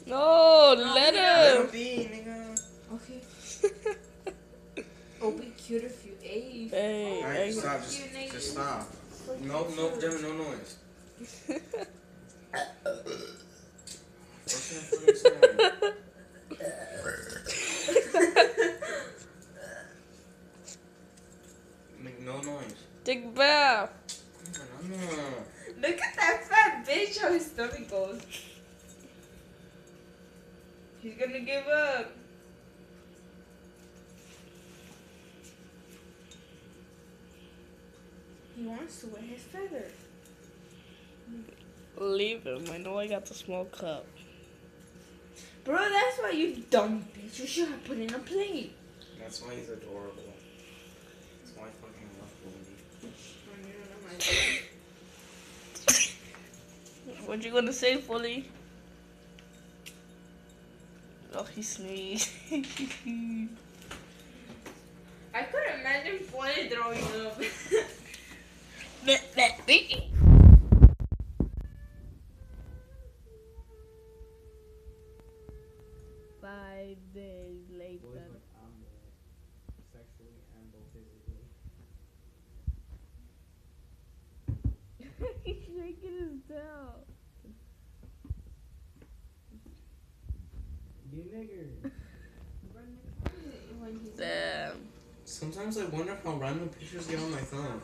No, let Let him. him be, nigga. Okay. Oh, be cute if you ate. Hey, Alright, hey. stop. Just stop. No, Gemma, no noise. What's that fucking sound? Make no noise. Take a bath. No. Look at that fat bitch, how his stomach goes. He's gonna give up. He wants to wear his feather. Leave him. I know I got the small cup. Bro, that's why you dumb bitch. You should have put in a plate. That's why he's adorable. That's why I fucking love Bully. What you gonna say, Fully? Oh, he sneezed. I could imagine Fully throwing up. Let 5 days later. Boys like I'm sexually and both physically. He's shaking his tail. You nigger. Damn. Sometimes I wonder how random pictures get on my phone.